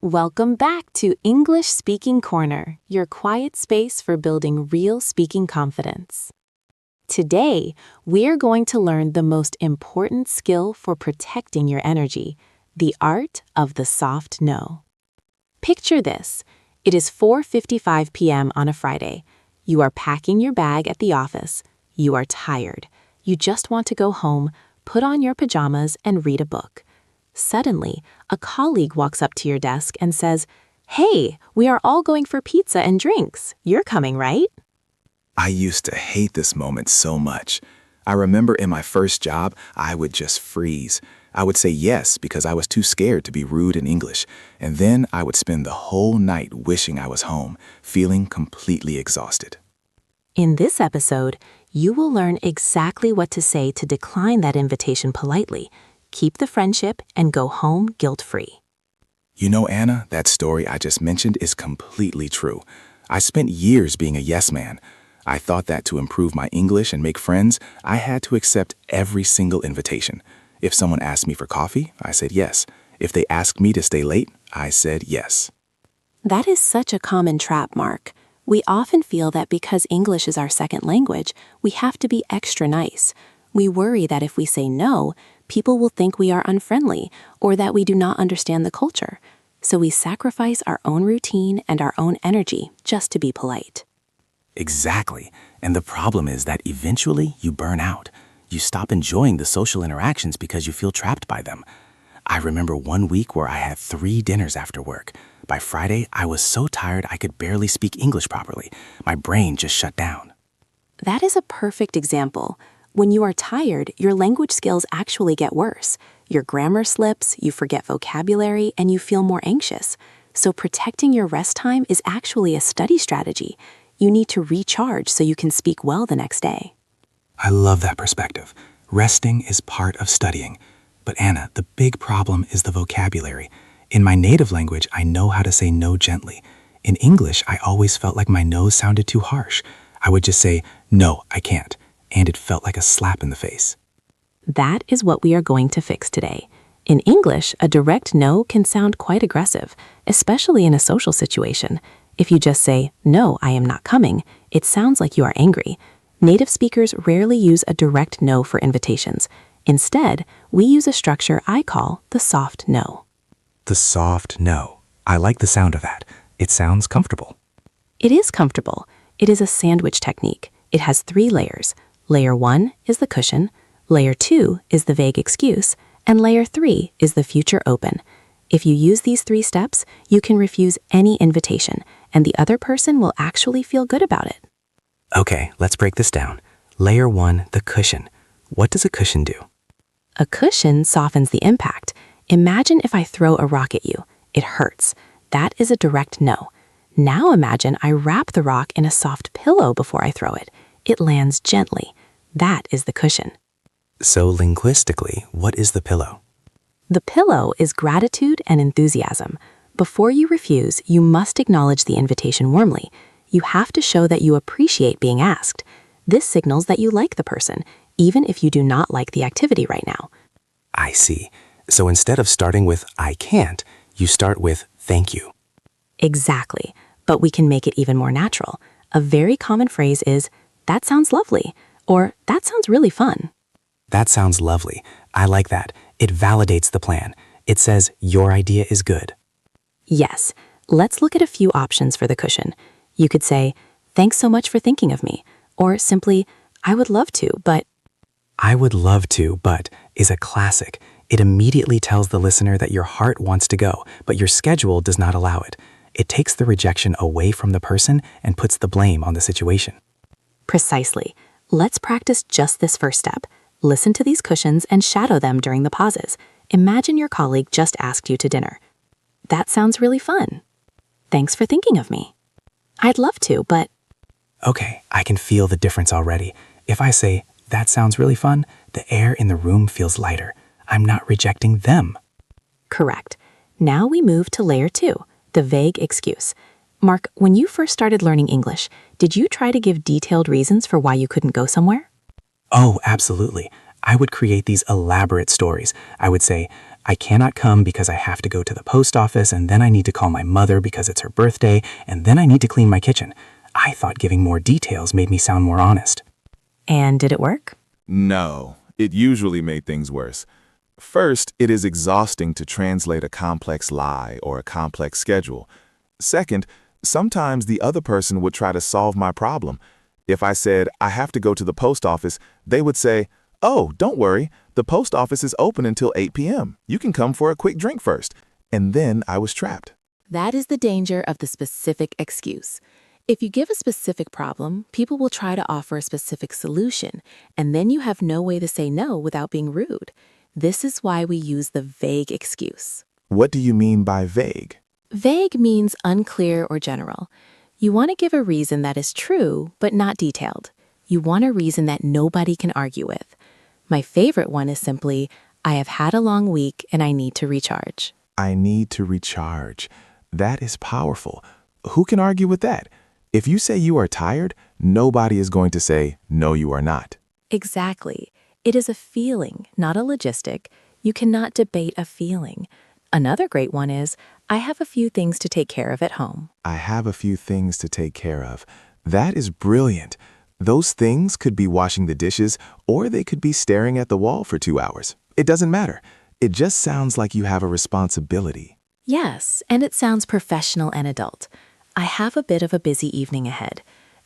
Welcome back to English Speaking Corner, your quiet space for building real speaking confidence. Today, we're going to learn the most important skill for protecting your energy, the art of the soft no. Picture this. It is 4:55 p.m. on a Friday. You are packing your bag at the office. You are tired. You just want to go home, put on your pajamas, and read a book. Suddenly, a colleague walks up to your desk and says, "Hey, we are all going for pizza and drinks. You're coming, right?" I used to hate this moment so much. I remember in my first job, I would just freeze. I would say yes because I was too scared to be rude in English, and then I would spend the whole night wishing I was home, feeling completely exhausted. In this episode, you will learn exactly what to say to decline that invitation politely, keep the friendship, and go home guilt-free. You know, Anna, that story I just mentioned is completely true. I spent years being a yes man. I thought that to improve my English and make friends, I had to accept every single invitation. If someone asked me for coffee, I said yes. If they asked me to stay late, I said yes. That is such a common trap, Mark. We often feel that because English is our second language, we have to be extra nice. We worry that if we say no, people will think we are unfriendly or that we do not understand the culture. So we sacrifice our own routine and our own energy just to be polite. Exactly. And the problem is that eventually you burn out. You stop enjoying the social interactions because you feel trapped by them. I remember one week where I had 3 dinners after work. By Friday, I was so tired I could barely speak English properly. My brain just shut down. That is a perfect example. When you are tired, your language skills actually get worse. Your grammar slips, you forget vocabulary, and you feel more anxious. So protecting your rest time is actually a study strategy. You need to recharge so you can speak well the next day. I love that perspective. Resting is part of studying. But Anna, the big problem is the vocabulary. In my native language, I know how to say no gently. In English, I always felt like my no sounded too harsh. I would just say, "No, I can't." And it felt like a slap in the face. That is what we are going to fix today. In English, a direct no can sound quite aggressive, especially in a social situation. If you just say, "No, I am not coming," it sounds like you are angry. Native speakers rarely use a direct no for invitations. Instead, we use a structure I call the soft no. The soft no. I like the sound of that. It sounds comfortable. It is comfortable. It is a sandwich technique. It has 3 layers. Layer 1 is the cushion, Layer 2 is the vague excuse, and Layer 3 is the future open. If you use these 3 steps, you can refuse any invitation, and the other person will actually feel good about it. Okay, let's break this down. Layer 1, the cushion. What does a cushion do? A cushion softens the impact. Imagine if I throw a rock at you. It hurts. That is a direct no. Now imagine I wrap the rock in a soft pillow before I throw it. It lands gently. That is the cushion. So linguistically, what is the pillow? The pillow is gratitude and enthusiasm. Before you refuse, you must acknowledge the invitation warmly. You have to show that you appreciate being asked. This signals that you like the person, even if you do not like the activity right now. I see. So instead of starting with "I can't," you start with "thank you." Exactly. But we can make it even more natural. A very common phrase is, "That sounds lovely," or "That sounds really fun." That sounds lovely. I like that. It validates the plan. It says your idea is good. Yes. Let's look at a few options for the cushion. You could say, "Thanks so much for thinking of me," or simply, "I would love to, but..." "I would love to, but" is a classic. It immediately tells the listener that your heart wants to go, but your schedule does not allow it. It takes the rejection away from the person and puts the blame on the situation. Precisely. Let's practice just this first step. Listen to these cushions and shadow them during the pauses. Imagine your colleague just asked you to dinner. "That sounds really fun. Thanks for thinking of me. I'd love to, but..." Okay, I can feel the difference already. If I say, "That sounds really fun," the air in the room feels lighter. I'm not rejecting them. Correct. Now we move to Layer 2, the vague excuse. Mark, when you first started learning English, did you try to give detailed reasons for why you couldn't go somewhere? Oh, absolutely. I would create these elaborate stories. I would say, I cannot come because I have to go to the post office, and then I need to call my mother because it's her birthday, and then I need to clean my kitchen. I thought giving more details made me sound more honest. And did it work? No, it usually made things worse. First, it is exhausting to translate a complex lie or a complex schedule. Second, sometimes the other person would try to solve my problem. If I said, I have to go to the post office, they would say, oh, don't worry, the post office is open until 8 p.m. You can come for a quick drink first. And then I was trapped. That is the danger of the specific excuse. If you give a specific problem, people will try to offer a specific solution, and then you have no way to say no without being rude. This is why we use the vague excuse. What do you mean by vague? Vague means unclear or general. You want to give a reason that is true, but not detailed. You want a reason that nobody can argue with. My favorite one is simply, I have had a long week and I need to recharge. I need to recharge. That is powerful. Who can argue with that? If you say you are tired, nobody is going to say, no, you are not. Exactly. It is a feeling, not a logistic. You cannot debate a feeling. Another great one is, I have a few things to take care of at home. I have a few things to take care of. That is brilliant. Those things could be washing the dishes, or they could be staring at the wall for 2 hours. It doesn't matter. It just sounds like you have a responsibility. Yes, and it sounds professional and adult. I have a bit of a busy evening ahead.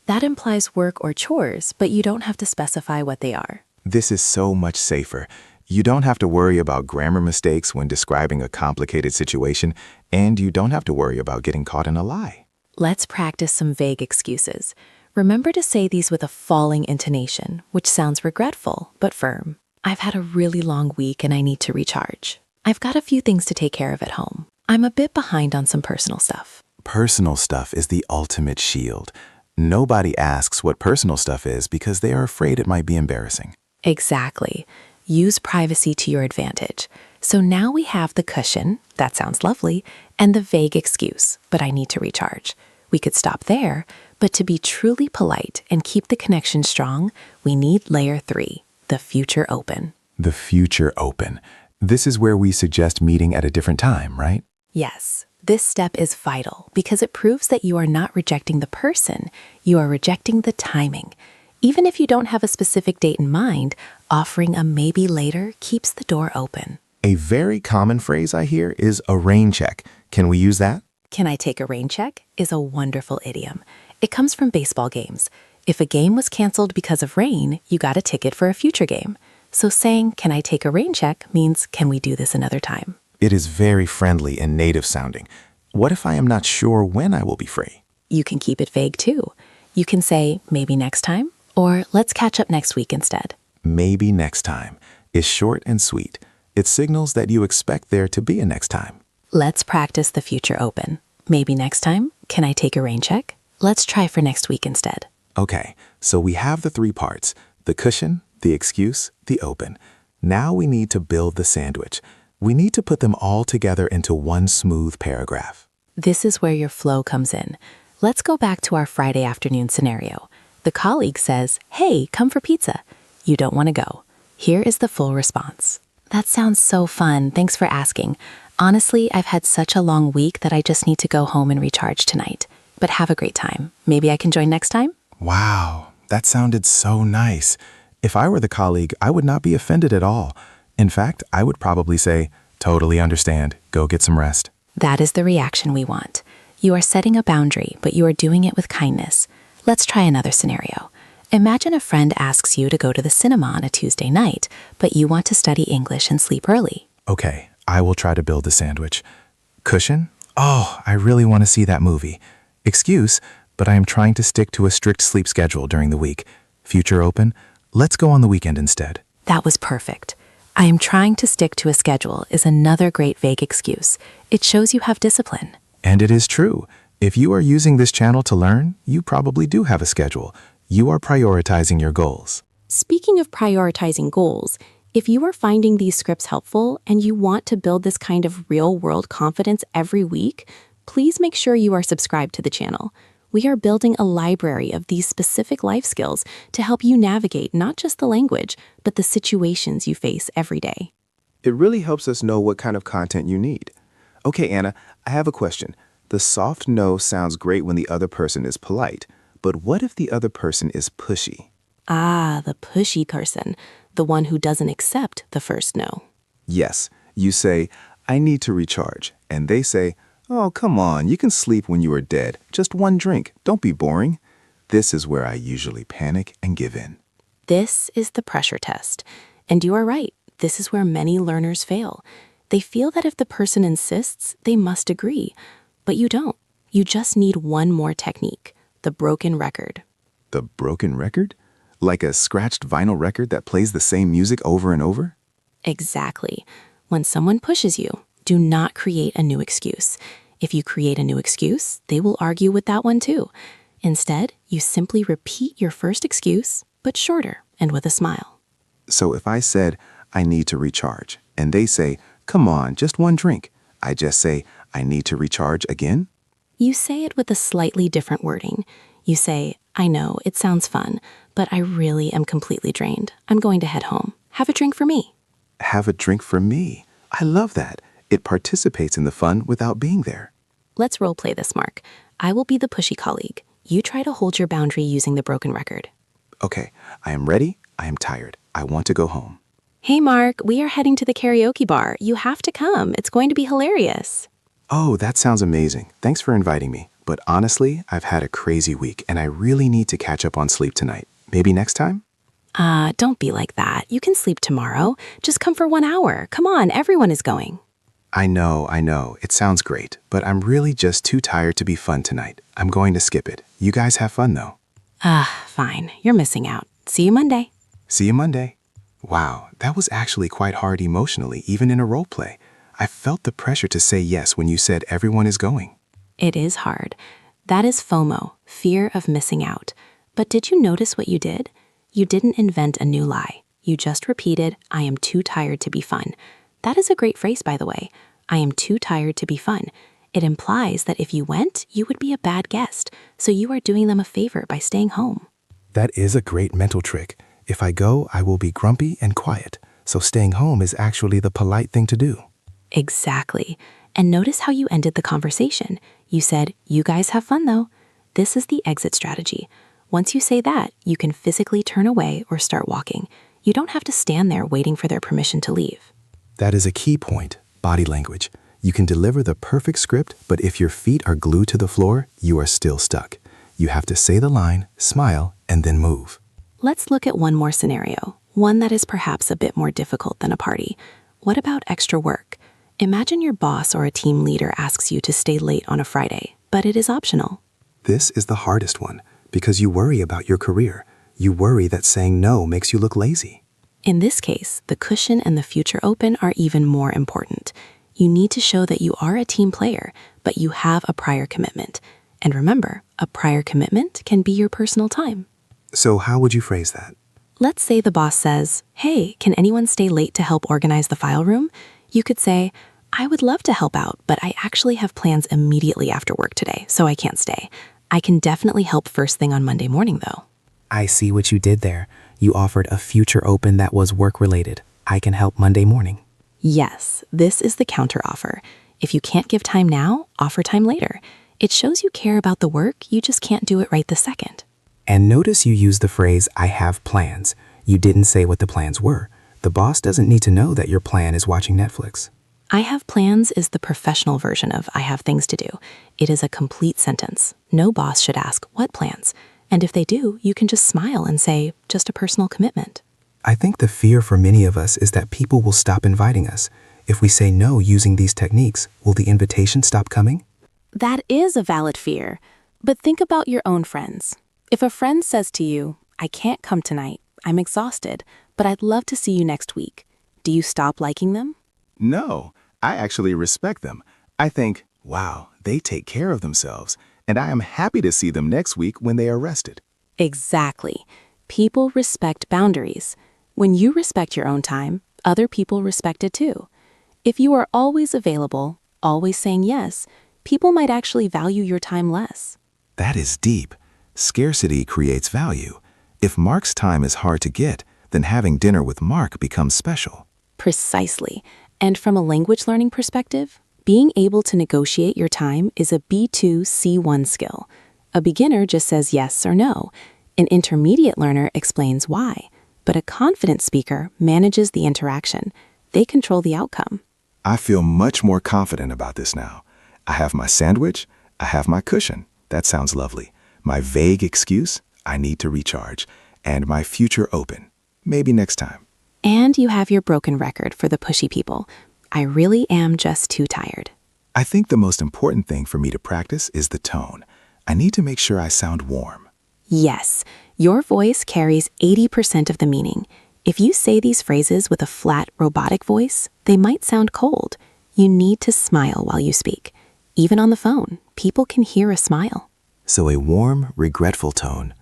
That implies work or chores, but you don't have to specify what they are. This is so much safer. You don't have to worry about grammar mistakes when describing a complicated situation, and you don't have to worry about getting caught in a lie. Let's practice some vague excuses. Remember to say these with a falling intonation, which sounds regretful but firm. I've had a really long week and I need to recharge. I've got a few things to take care of at home. I'm a bit behind on some personal stuff. Personal stuff is the ultimate shield. Nobody asks what personal stuff is because they are afraid it might be embarrassing. Exactly. Use privacy to your advantage. So now we have the cushion, that sounds lovely, and the vague excuse, but I need to recharge. We could stop there, but to be truly polite and keep the connection strong, we need layer 3, the future open. The future open. This is where we suggest meeting at a different time, right? Yes, this step is vital because it proves that you are not rejecting the person, you are rejecting the timing. Even if you don't have a specific date in mind, offering a maybe later keeps the door open. A very common phrase I hear is a rain check. Can we use that? Can I take a rain check is a wonderful idiom. It comes from baseball games. If a game was canceled because of rain, you got a ticket for a future game. So saying, can I take a rain check means, can we do this another time? It is very friendly and native sounding. What if I am not sure when I will be free? You can keep it vague too. You can say, maybe next time, or let's catch up next week instead. Maybe next time is short and sweet. It signals that you expect there to be a next time. Let's practice the future open. Maybe next time, can I take a rain check? Let's try for next week instead. Okay, so we have the 3 parts, the cushion, the excuse, the open. Now we need to build the sandwich. We need to put them all together into one smooth paragraph. This is where your flow comes in. Let's go back to our Friday afternoon scenario. The colleague says, hey, come for pizza. You don't want to go. Here is the full response. That sounds so fun. Thanks for asking. Honestly, I've had such a long week that I just need to go home and recharge tonight. But have a great time. Maybe I can join next time? Wow, that sounded so nice. If I were the colleague, I would not be offended at all. In fact, I would probably say, totally understand. Go get some rest. That is the reaction we want. You are setting a boundary, but you are doing it with kindness. Let's try another scenario. Imagine a friend asks you to go to the cinema on a Tuesday night, but you want to study English and sleep early. Okay, I will try to build the sandwich. Cushion? Oh, I really want to see that movie. Excuse, but I am trying to stick to a strict sleep schedule during the week. Future open? Let's go on the weekend instead. That was perfect. I am trying to stick to a schedule is another great vague excuse. It shows you have discipline. And it is true. If you are using this channel to learn, you probably do have a schedule. You are prioritizing your goals. Speaking of prioritizing goals, if you are finding these scripts helpful and you want to build this kind of real-world confidence every week, please make sure you are subscribed to the channel. We are building a library of these specific life skills to help you navigate not just the language, but the situations you face every day. It really helps us know what kind of content you need. Okay, Anna, I have a question. The soft no sounds great when the other person is polite, but what if the other person is pushy? Ah, the pushy person, the one who doesn't accept the first no. Yes, you say, I need to recharge, and they say, oh, come on, you can sleep when you are dead. Just one drink. Don't be boring. This is where I usually panic and give in. This is the pressure test. And you are right, this is where many learners fail. They feel that if the person insists, they must agree. But you don't. You just need one more technique, the broken record. The broken record? Like a scratched vinyl record that plays the same music over and over? Exactly. When someone pushes you, do not create a new excuse. If you create a new excuse, they will argue with that one too. Instead, you simply repeat your first excuse, but shorter and with a smile. So if I said, I need to recharge, and they say, come on, just one drink, I just say, I need to recharge again? You say it with a slightly different wording. You say, I know, it sounds fun, but I really am completely drained. I'm going to head home. Have a drink for me. Have a drink for me. I love that. It participates in the fun without being there. Let's role play this, Mark. I will be the pushy colleague. You try to hold your boundary using the broken record. Okay, I am ready. I am tired. I want to go home. Hey, Mark, we are heading to the karaoke bar. You have to come. It's going to be hilarious. Oh, that sounds amazing. Thanks for inviting me. But honestly, I've had a crazy week and I really need to catch up on sleep tonight. Maybe next time? Don't be like that. You can sleep tomorrow. Just come for 1 hour. Come on, everyone is going. I know. It sounds great, but I'm really just too tired to be fun tonight. I'm going to skip it. You guys have fun though. Fine. You're missing out. See you Monday. See you Monday. Wow, that was actually quite hard emotionally, even in a role play. I felt the pressure to say yes when you said everyone is going. It is hard. That is FOMO, fear of missing out. But did you notice what you did? You didn't invent a new lie. You just repeated, I am too tired to be fun. That is a great phrase, by the way. I am too tired to be fun. It implies that if you went, you would be a bad guest, so you are doing them a favor by staying home. That is a great mental trick. If I go, I will be grumpy and quiet, so staying home is actually the polite thing to do. Exactly. And notice how you ended the conversation. You said, you guys have fun though. This is the exit strategy. Once you say that, you can physically turn away or start walking. You don't have to stand there waiting for their permission to leave. That is a key point, body language. You can deliver the perfect script, but if your feet are glued to the floor, you are still stuck. You have to say the line, smile, and then move. Let's look at one more scenario, one that is perhaps a bit more difficult than a party. What about extra work? Imagine your boss or a team leader asks you to stay late on a Friday, but it is optional. This is the hardest one because you worry about your career. You worry that saying no makes you look lazy. In this case, the cushion and the future open are even more important. You need to show that you are a team player, but you have a prior commitment. And remember, a prior commitment can be your personal time. So how would you phrase that? Let's say the boss says, hey, can anyone stay late to help organize the file room? You could say, I would love to help out, but I actually have plans immediately after work today, so I can't stay. I can definitely help first thing on Monday morning, though. I see what you did there. You offered a future open that was work-related. I can help Monday morning. Yes, this is the counteroffer. If you can't give time now, offer time later. It shows you care about the work, you just can't do it right this second. And notice you used the phrase, I have plans. You didn't say what the plans were. The boss doesn't need to know that your plan is watching Netflix. I have plans is the professional version of I have things to do. It is a complete sentence. No boss should ask, what plans? And if they do, you can just smile and say, just a personal commitment. I think the fear for many of us is that people will stop inviting us. If we say no using these techniques, will the invitation stop coming? That is a valid fear. But think about your own friends. If a friend says to you, I can't come tonight, I'm exhausted, but I'd love to see you next week, do you stop liking them? No, I actually respect them. I think, wow, they take care of themselves, and I am happy to see them next week when they are rested. Exactly. People respect boundaries. When you respect your own time, other people respect it too. If you are always available, always saying yes, people might actually value your time less. That is deep. Scarcity creates value. If Mark's time is hard to get, then having dinner with Mark becomes special. Precisely. And from a language learning perspective, being able to negotiate your time is a B2 C1 skill. A beginner just says yes or no. An intermediate learner explains why. But a confident speaker manages the interaction. They control the outcome. I feel much more confident about this now. I have my sandwich. I have my cushion. That sounds lovely. My vague excuse, I need to recharge. And my future open. Maybe next time. And you have your broken record for the pushy people. I really am just too tired. I think the most important thing for me to practice is the tone. I need to make sure I sound warm. Yes, your voice carries 80% of the meaning. If you say these phrases with a flat, robotic voice, they might sound cold. You need to smile while you speak. Even on the phone, people can hear a smile. So a warm, regretful tone.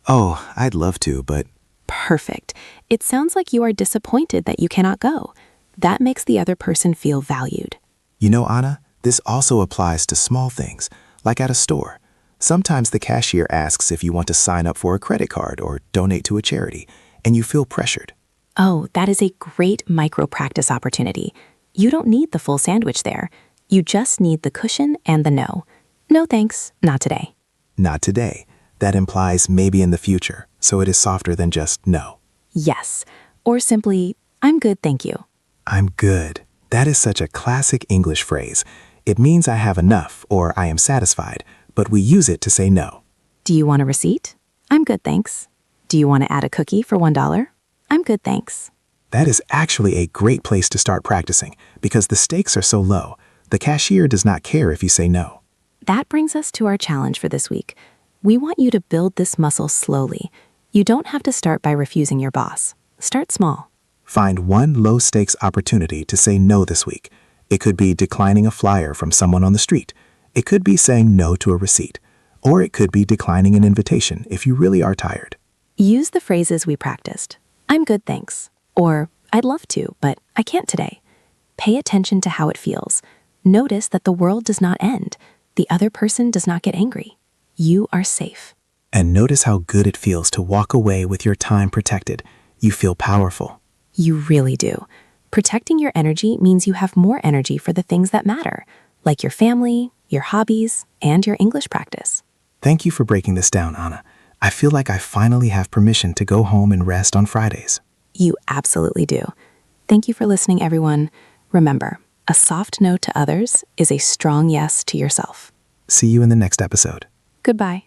Oh, I'd love to, but... Perfect. It sounds like you are disappointed that you cannot go. That makes the other person feel valued. You know, Anna, this also applies to small things, like at a store. Sometimes the cashier asks if you want to sign up for a credit card or donate to a charity, and you feel pressured. Oh, that is a great micro-practice opportunity. You don't need the full sandwich there. You just need the cushion and the no. No thanks, not today. Not today. That implies maybe in the future, so it is softer than just no. Yes, or simply, I'm good, thank you. I'm good. That is such a classic English phrase. It means I have enough or I am satisfied, but we use it to say no. Do you want a receipt? I'm good, thanks. Do you want to add a cookie for $1? I'm good, thanks. That is actually a great place to start practicing because the stakes are so low. The cashier does not care if you say no. That brings us to our challenge for this week. We want you to build this muscle slowly. You don't have to start by refusing your boss. Start small. Find one low-stakes opportunity to say no this week. It could be declining a flyer from someone on the street. It could be saying no to a receipt. Or it could be declining an invitation if you really are tired. Use the phrases we practiced. I'm good, thanks. Or, I'd love to, but I can't today. Pay attention to how it feels. Notice that the world does not end. The other person does not get angry. You are safe. And notice how good it feels to walk away with your time protected. You feel powerful. You really do. Protecting your energy means you have more energy for the things that matter, like your family, your hobbies, and your English practice. Thank you for breaking this down, Anna. I feel like I finally have permission to go home and rest on Fridays. You absolutely do. Thank you for listening, everyone. Remember, a soft no to others is a strong yes to yourself. See you in the next episode. Goodbye.